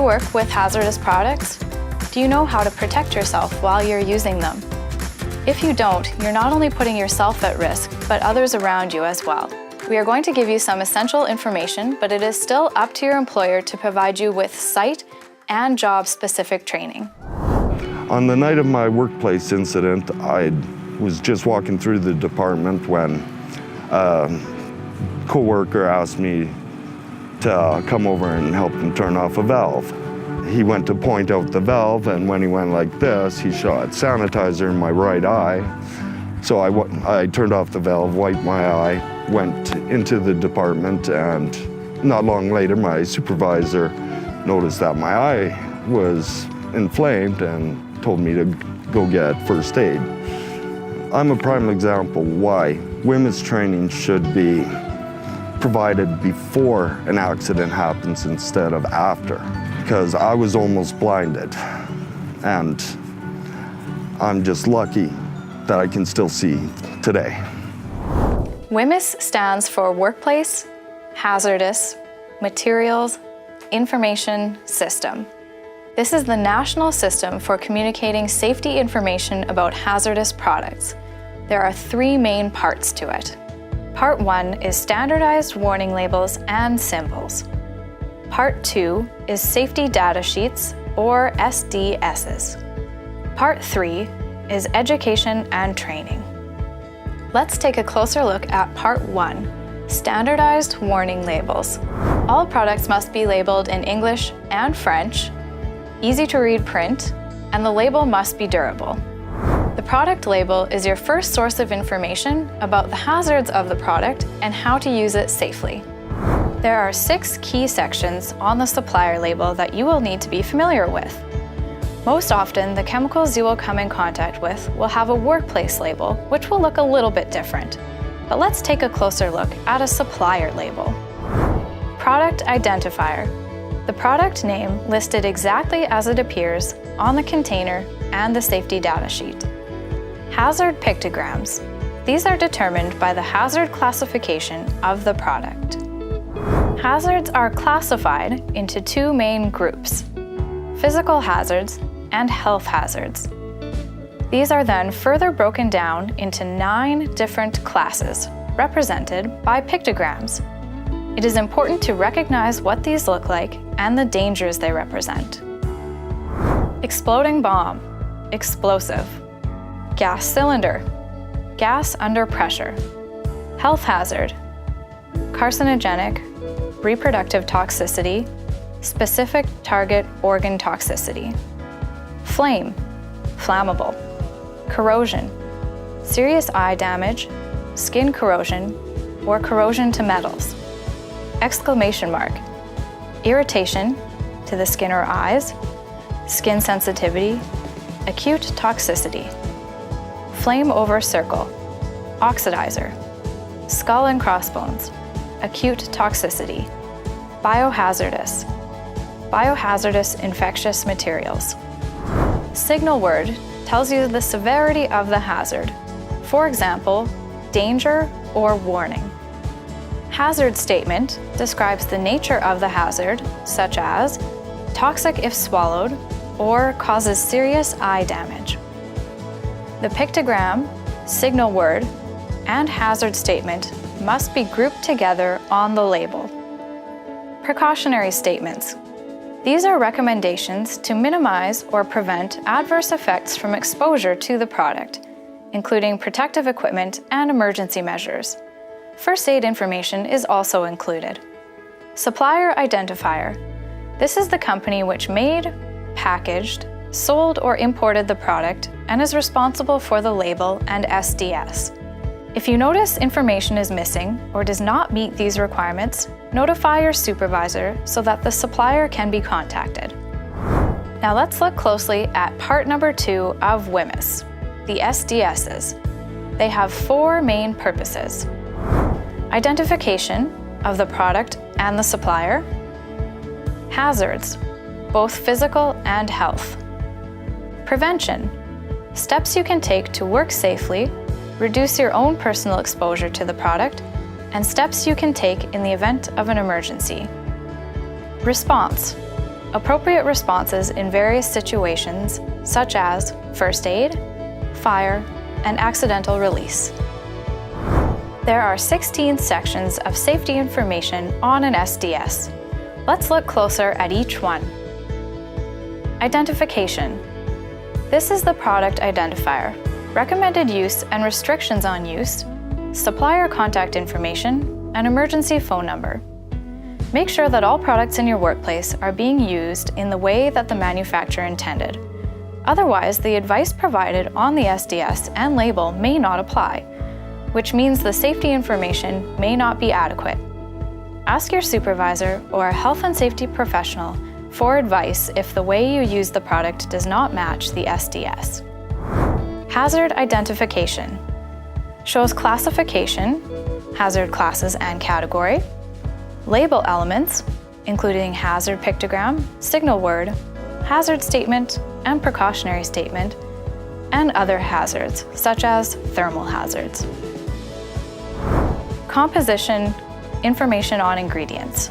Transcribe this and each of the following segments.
work with hazardous products? Do you know how to protect yourself while you're using them? If you don't, you're not only putting yourself at risk, but others around you as well. We are going to give you some essential information, but it is still up to your employer to provide you with site and job-specific training. On the night of my workplace incident, I was just walking through the department when a co-worker asked me to come over and help him turn off a valve. He went to point out the valve, and when he went like this, he shot sanitizer in my right eye. So I turned off the valve, wiped my eye, went into the department, and not long later, my supervisor noticed that my eye was inflamed and told me to go get first aid. I'm a prime example why WHMIS training should be provided before an accident happens instead of after, because I was almost blinded, and I'm just lucky that I can still see today. WHMIS stands for Workplace Hazardous Materials Information System. This is the national system for communicating safety information about hazardous products. There are 3 main parts to it. Part 1 is standardized warning labels and symbols. Part 2 is safety data sheets, or SDSs. Part 3 is education and training. Let's take a closer look at Part 1, standardized warning labels. All products must be labeled in English and French, easy to read print, and the label must be durable. The product label is your first source of information about the hazards of the product and how to use it safely. There are 6 key sections on the supplier label that you will need to be familiar with. Most often, the chemicals you will come in contact with will have a workplace label, which will look a little bit different. But let's take a closer look at a supplier label. Product identifier. The product name listed exactly as it appears on the container and the safety data sheet. Hazard pictograms. These are determined by the hazard classification of the product. Hazards are classified into 2 main groups: physical hazards and health hazards. These are then further broken down into 9 different classes, represented by pictograms. It is important to recognize what these look like and the dangers they represent. Exploding bomb, explosive. Gas cylinder, gas under pressure. Health hazard, carcinogenic, reproductive toxicity, specific target organ toxicity. Flame, flammable. Corrosion, serious eye damage, skin corrosion, or corrosion to metals. Exclamation mark, irritation to the skin or eyes, skin sensitivity, acute toxicity. Flame over circle, oxidizer, skull and crossbones, acute toxicity. Biohazardous, biohazardous infectious materials. Signal word tells you the severity of the hazard. For example, danger or warning. Hazard statement describes the nature of the hazard, such as toxic if swallowed or causes serious eye damage. The pictogram, signal word, and hazard statement must be grouped together on the label. Precautionary statements. These are recommendations to minimize or prevent adverse effects from exposure to the product, including protective equipment and emergency measures. First aid information is also included. Supplier identifier. This is the company which made, packaged, sold or imported the product and is responsible for the label and SDS. If you notice information is missing or does not meet these requirements, notify your supervisor so that the supplier can be contacted. Now let's look closely at part number 2 of WHMIS, the SDSs. They have 4 main purposes: identification of the product and the supplier, hazards, both physical and health, prevention, steps you can take to work safely, reduce your own personal exposure to the product, and steps you can take in the event of an emergency. Response, appropriate responses in various situations such as first aid, fire, and accidental release. There are 16 sections of safety information on an SDS. Let's look closer at each one. Identification. This is the product identifier, recommended use and restrictions on use, supplier contact information, and emergency phone number. Make sure that all products in your workplace are being used in the way that the manufacturer intended. Otherwise, the advice provided on the SDS and label may not apply, which means the safety information may not be adequate. Ask your supervisor or a health and safety professional for advice if the way you use the product does not match the SDS. Hazard identification shows classification, hazard classes and category, label elements, including hazard pictogram, signal word, hazard statement, and precautionary statement, and other hazards, such as thermal hazards. Composition, information on ingredients.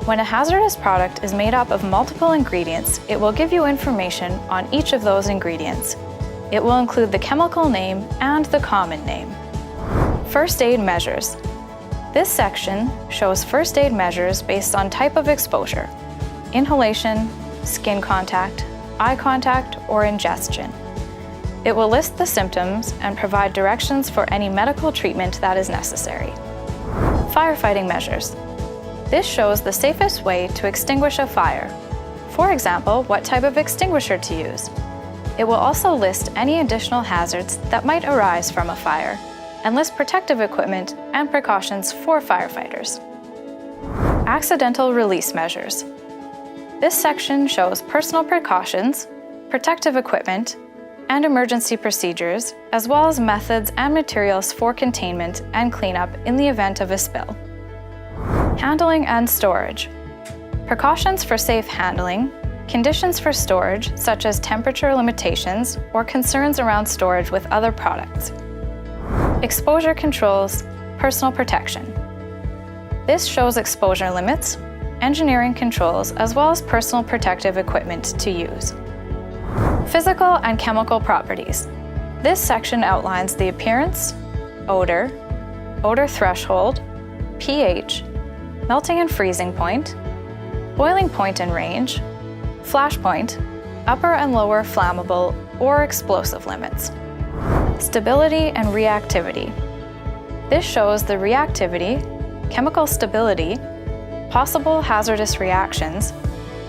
When a hazardous product is made up of multiple ingredients, it will give you information on each of those ingredients. It will include the chemical name and the common name. First aid measures. This section shows first aid measures based on type of exposure: inhalation, skin contact, eye contact, or ingestion. It will list the symptoms and provide directions for any medical treatment that is necessary. Firefighting measures. This shows the safest way to extinguish a fire. For example, what type of extinguisher to use. It will also list any additional hazards that might arise from a fire and list protective equipment and precautions for firefighters. Accidental release measures. This section shows personal precautions, protective equipment, and emergency procedures, as well as methods and materials for containment and cleanup in the event of a spill. Handling and storage. Precautions for safe handling, conditions for storage such as temperature limitations or concerns around storage with other products. Exposure controls, personal protection. This shows exposure limits, engineering controls, as well as personal protective equipment to use. Physical and chemical properties. This section outlines the appearance, odor, odor threshold, pH, melting and freezing point, boiling point and range, flash point, upper and lower flammable or explosive limits. Stability and reactivity. This shows the reactivity, chemical stability, possible hazardous reactions,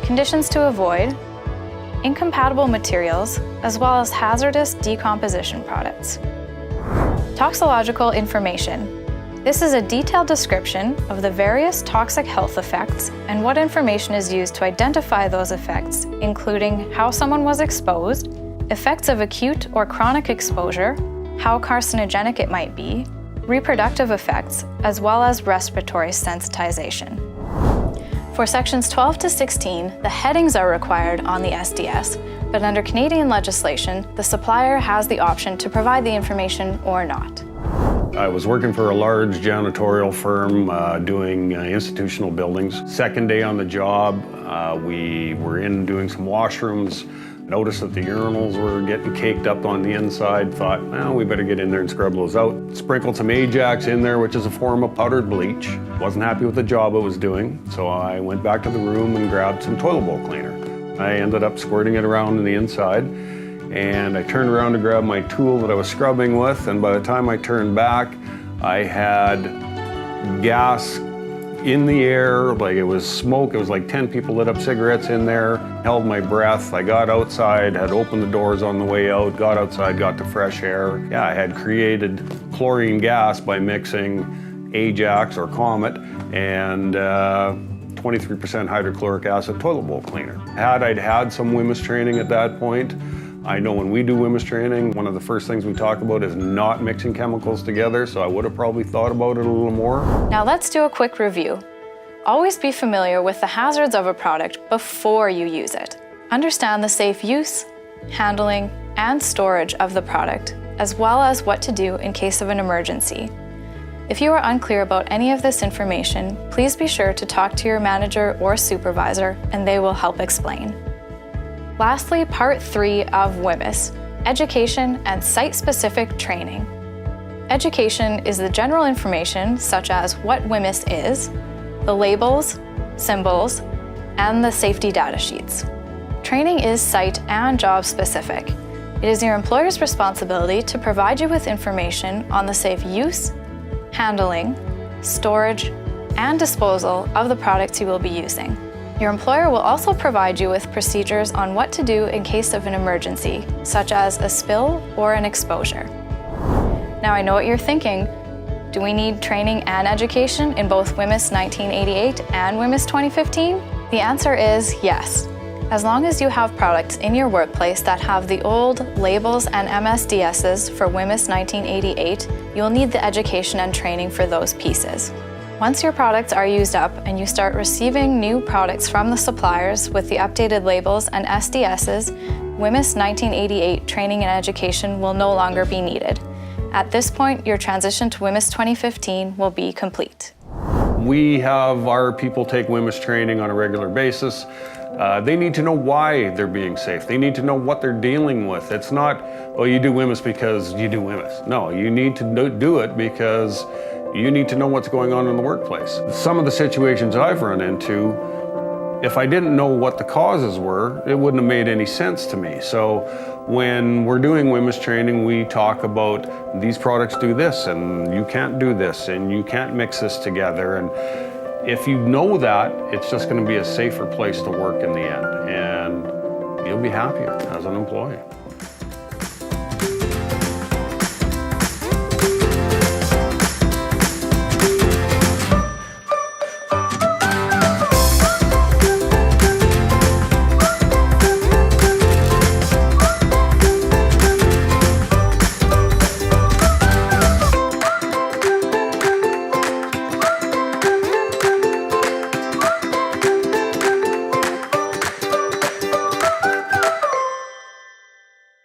conditions to avoid, incompatible materials, as well as hazardous decomposition products. Toxicological information. This is a detailed description of the various toxic health effects and what information is used to identify those effects, including how someone was exposed, effects of acute or chronic exposure, how carcinogenic it might be, reproductive effects, as well as respiratory sensitization. For sections 12 to 16, the headings are required on the SDS, but under Canadian legislation, the supplier has the option to provide the information or not. I was working for a large janitorial firm doing institutional buildings. Second day on the job, we were in doing some washrooms. Noticed that the urinals were getting caked up on the inside. Thought, well, we better get in there and scrub those out. Sprinkled some Ajax in there, which is a form of powdered bleach. Wasn't happy with the job I was doing, so I went back to the room and grabbed some toilet bowl cleaner. I ended up squirting it around on the inside, and I turned around to grab my tool that I was scrubbing with, and by the time I turned back, I had gas in the air, like it was smoke. It was like 10 people lit up cigarettes in there. Held my breath. I got outside, had opened the doors on the way out, got outside, got to fresh air. Yeah, I had created chlorine gas by mixing Ajax or Comet and 23% hydrochloric acid toilet bowl cleaner. Had I had some WHMIS training at that point, I know when we do WHMIS training, one of the first things we talk about is not mixing chemicals together, so I would have probably thought about it a little more. Now let's do a quick review. Always be familiar with the hazards of a product before you use it. Understand the safe use, handling, and storage of the product, as well as what to do in case of an emergency. If you are unclear about any of this information, please be sure to talk to your manager or supervisor and they will help explain. Lastly, Part 3 of WHMIS, Education and Site-Specific Training. Education is the general information such as what WHMIS is, the labels, symbols, and the safety data sheets. Training is site and job specific. It is your employer's responsibility to provide you with information on the safe use, handling, storage, and disposal of the products you will be using. Your employer will also provide you with procedures on what to do in case of an emergency, such as a spill or an exposure. Now I know what you're thinking. Do we need training and education in both WHMIS 1988 and WHMIS 2015? The answer is yes. As long as you have products in your workplace that have the old labels and MSDSs for WHMIS 1988, you'll need the education and training for those pieces. Once your products are used up and you start receiving new products from the suppliers with the updated labels and SDSs, WHMIS 1988 training and education will no longer be needed. At this point, your transition to WHMIS 2015 will be complete. We have our people take WHMIS training on a regular basis. They need to know why they're being safe. They need to know what they're dealing with. It's not, oh, you do WHMIS because you do WHMIS. No, you need to do it because you need to know what's going on in the workplace. Some of the situations I've run into, if I didn't know what the causes were, it wouldn't have made any sense to me. So when we're doing WHMIS training, we talk about these products do this, and you can't do this, and you can't mix this together. And if you know that, it's just going to be a safer place to work in the end, and you'll be happier as an employee.